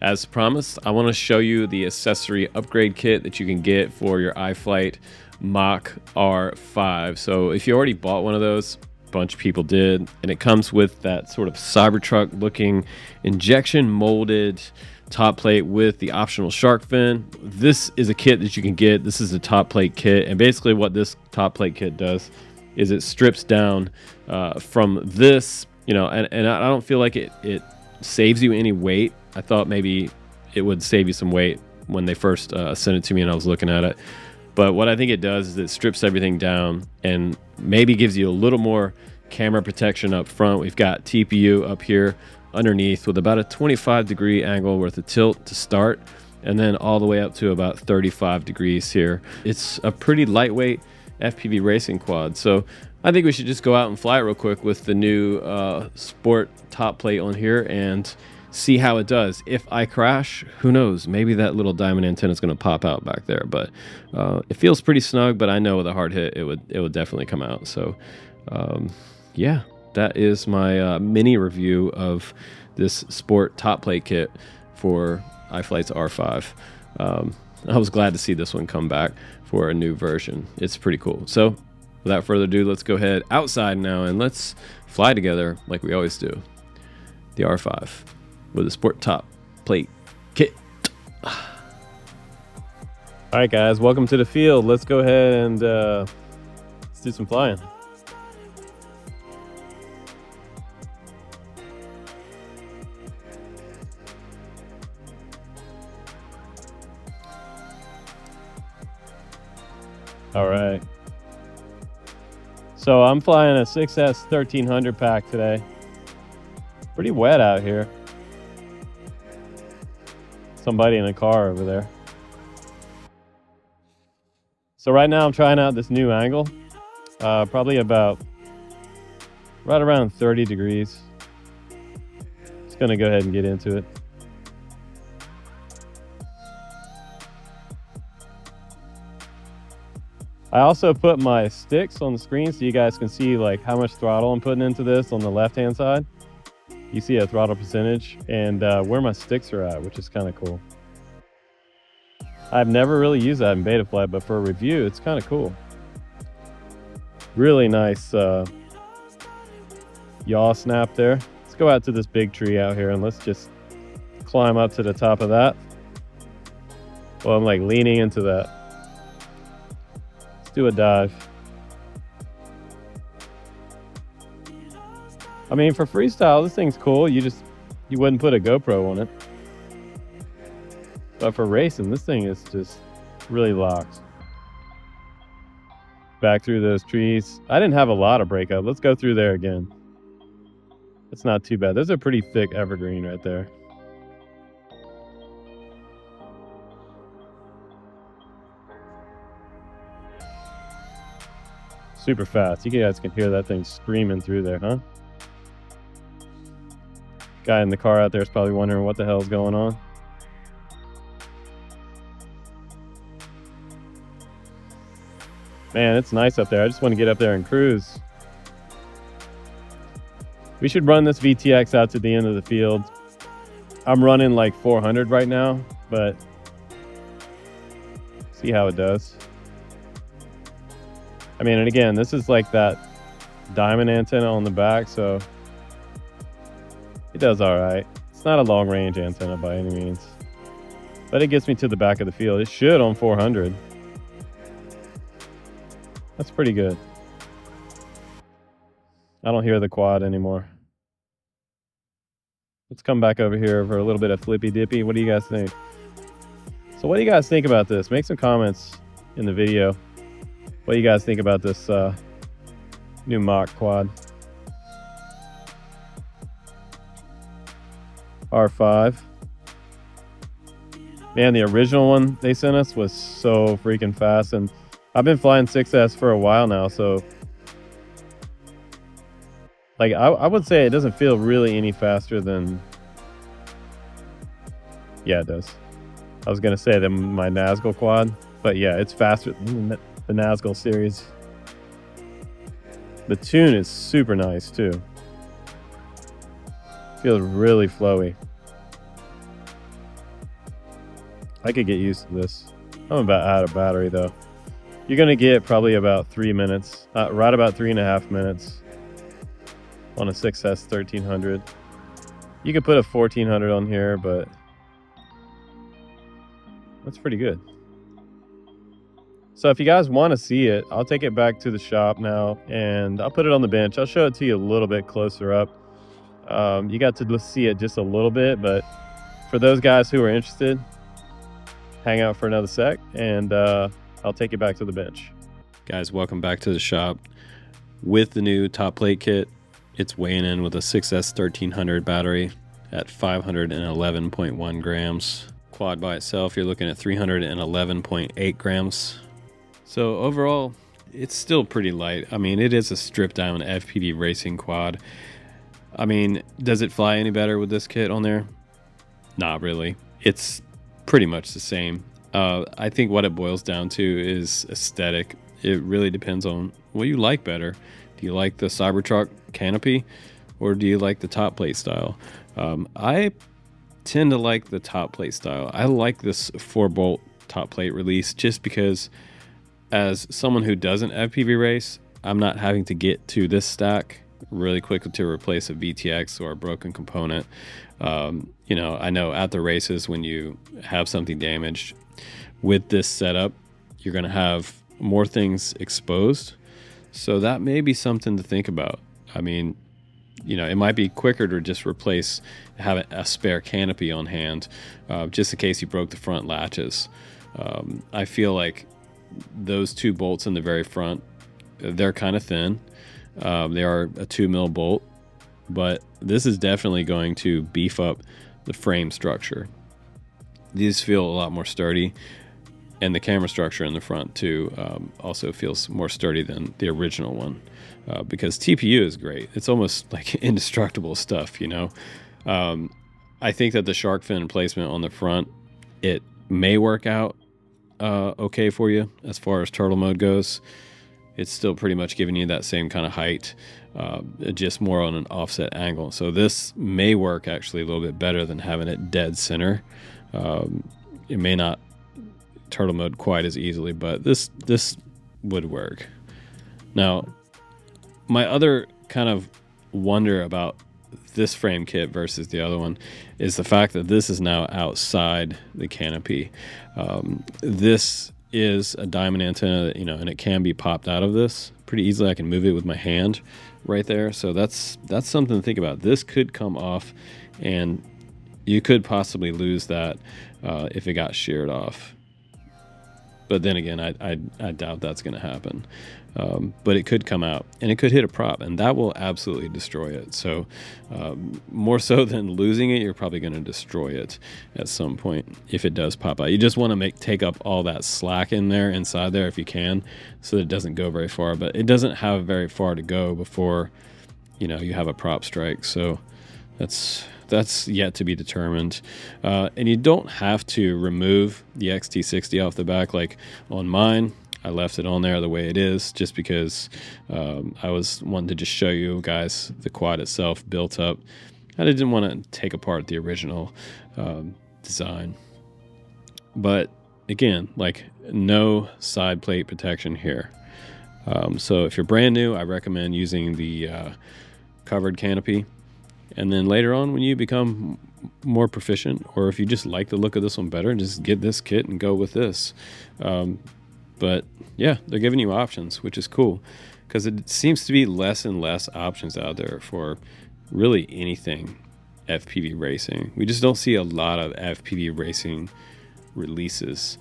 As promised, I want to show you the accessory upgrade kit that you can get for your iFlight Mach R5. So if you already bought one of those, a bunch of people did, and it comes with that sort of Cybertruck looking injection molded top plate with the optional shark fin. This is a kit that you can get. This is a top plate kit, and basically what this top plate kit does is it strips down from this, and I don't feel like it saves you any weight. I thought maybe it would save you some weight when they first sent it to me and I was looking at it. But what I think it does is it strips everything down and maybe gives you a little more camera protection up front. We've got TPU up here underneath with about a 25-degree angle worth of tilt to start, and then all the way up to about 35 degrees here. It's a pretty lightweight FPV racing quad. So I think we should just go out and fly it real quick with the new sport top plate on here and see how it does. If I crash, who knows? Maybe that little diamond antenna is going to pop out back there. But it feels pretty snug. But I know with a hard hit, it would definitely come out. So yeah, that is my mini review of this sport top plate kit for iFlight's R5. I was glad to see this one come back for a new version. It's pretty cool. So without further ado, let's go ahead outside now and let's fly together like we always do. The R5 with a sport top plate kit. All right, guys, welcome to the field. Let's go ahead and let's do some flying. All right. So I'm flying a 6S 1300 pack today. Pretty wet out here. Somebody in a car over there. So right now I'm trying out this new angle. Probably about right around 30 degrees. Just gonna go ahead and get into it. I also put my sticks on the screen so you guys can see like how much throttle I'm putting into this on the left-hand side. You see a throttle percentage and where my sticks are at, which is kind of cool. I've never really used that in Betaflight, but for a review, it's kind of cool. Really nice yaw snap there. Let's go out to this big tree out here and let's just climb up to the top of that. Well, I'm like leaning into that. Do a dive. I mean, for freestyle, this thing's cool. You wouldn't put a GoPro on it. But for racing, this thing is just really locked. Back through those trees. I didn't have a lot of breakup. Let's go through there again. It's not too bad. There's a pretty thick evergreen right there. Super fast. You guys can hear that thing screaming through there, huh? Guy in the car out there is probably wondering what the hell's going on. Man, it's nice up there. I just want to get up there and cruise. We should run this VTX out to the end of the field. I'm running like 400 right now, but see how it does. I mean, and again, this is like that diamond antenna on the back, so it does all right. It's not a long range antenna by any means, but it gets me to the back of the field. It should on 400. That's pretty good. I don't hear the quad anymore. Let's come back over here for a little bit of flippy dippy. What do you guys think? So what do you guys think about this? Make some comments in the video. What do you guys think about this new Mach quad? R5. Man, the original one they sent us was so freaking fast, and I've been flying 6S for a while now, so like I would say it doesn't feel really any faster than, yeah, it does. I was gonna say than my Nazgul quad, but yeah, it's faster than the Nazgul series. The tune is super nice too. Feels really flowy. I could get used to this. I'm about out of battery though. You're gonna get probably about 3 minutes, right about 3.5 minutes on a 6S 1300. You could put a 1400 on here, but that's pretty good. So if you guys want to see it, I'll take it back to the shop now and I'll put it on the bench. I'll show it to you a little bit closer up. You got to see it just a little bit, but for those guys who are interested, hang out for another sec and I'll take it back to the bench. Guys, welcome back to the shop. With the new top plate kit, it's weighing in with a 6S 1300 battery at 511.1 grams. Quad by itself, you're looking at 311.8 grams. So overall, it's still pretty light. I mean, it is a stripped down FPV racing quad. I mean, does it fly any better with this kit on there? Not really. It's pretty much the same. I think what it boils down to is aesthetic. It really depends on what you like better. Do you like the Cybertruck canopy or do you like the top plate style? I tend to like the top plate style. I like this 4-bolt top plate release just because as someone who doesn't FPV race, I'm not having to get to this stack really quickly to replace a VTX or a broken component. You know, I know at the races when you have something damaged with this setup, you're going to have more things exposed. So that may be something to think about. I mean, you know, it might be quicker to just have a spare canopy on hand, just in case you broke the front latches. I feel like those 2 bolts in the very front, they're kind of thin. They are a 2mm bolt, but this is definitely going to beef up the frame structure. These feel a lot more sturdy, and the camera structure in the front too also feels more sturdy than the original one, because TPU is great. It's almost like indestructible stuff, you know. I think that the shark fin placement on the front, it may work out okay for you as far as turtle mode goes. It's still pretty much giving you that same kind of height, just more on an offset angle. So this may work actually a little bit better than having it dead center. It may not turtle mode quite as easily, but this would work. Now, my other kind of wonder about this frame kit versus the other one is the fact that this is now outside the canopy. This is a diamond antenna, you know, and it can be popped out of this pretty easily. I can move it with my hand right there. So that's something to think about. This could come off and you could possibly lose that if it got sheared off. But then again, I doubt that's going to happen. But it could come out and it could hit a prop and that will absolutely destroy it. So more so than losing it, you're probably going to destroy it at some point if it does pop out. You just want to take up all that slack in there, inside there if you can, so that it doesn't go very far. But it doesn't have very far to go before, you know, you have a prop strike. So that's yet to be determined. And you don't have to remove the XT60 off the back. Like on mine, I left it on there the way it is just because I was wanting to just show you guys the quad itself built up. I didn't want to take apart the original design. But again, like no side plate protection here. So if you're brand new, I recommend using the covered canopy. And then later on, when you become more proficient, or if you just like the look of this one better, just get this kit and go with this. But yeah, they're giving you options, which is cool, because it seems to be less and less options out there for really anything FPV racing. We just don't see a lot of FPV racing releases.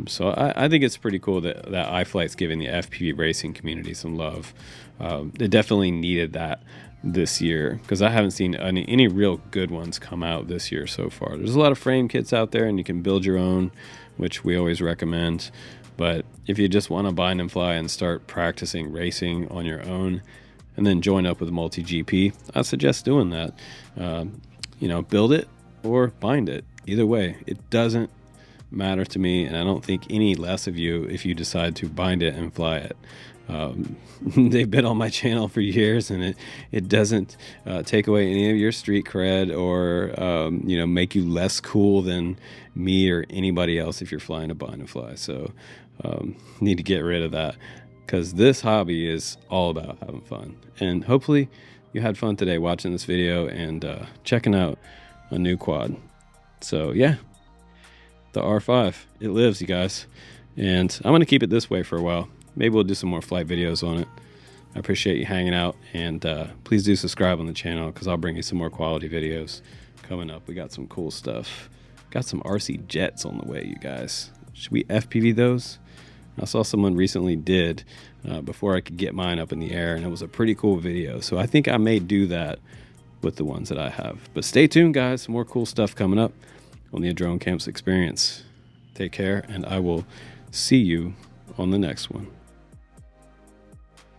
So I think it's pretty cool that iFlight's giving the FPV racing community some love. They definitely needed that this year, because I haven't seen any real good ones come out this year so far. There's a lot of frame kits out there and you can build your own, which we always recommend. But if you just want to bind and fly and start practicing racing on your own and then join up with multi-GP, I suggest doing that. You know, build it or bind it. Either way, it doesn't matter to me, and I don't think any less of you if you decide to bind it and fly it. They've been on my channel for years, and it doesn't take away any of your street cred or you know, make you less cool than me or anybody else if you're flying a bind and fly. So need to get rid of that, because this hobby is all about having fun. And hopefully you had fun today watching this video and checking out a new quad. So yeah, the R5, it lives, you guys, and I'm gonna keep it this way for a while. Maybe we'll do some more flight videos on it. I appreciate you hanging out, and please do subscribe on the channel, because I'll bring you some more quality videos coming up. We got some cool stuff. Got some RC jets on the way, you guys. Should we FPV those? I saw someone recently did before I could get mine up in the air, and it was a pretty cool video. So I think I may do that with the ones that I have. But stay tuned, guys. More cool stuff coming up on the Drone Camps Experience. Take care, and I will see you on the next one.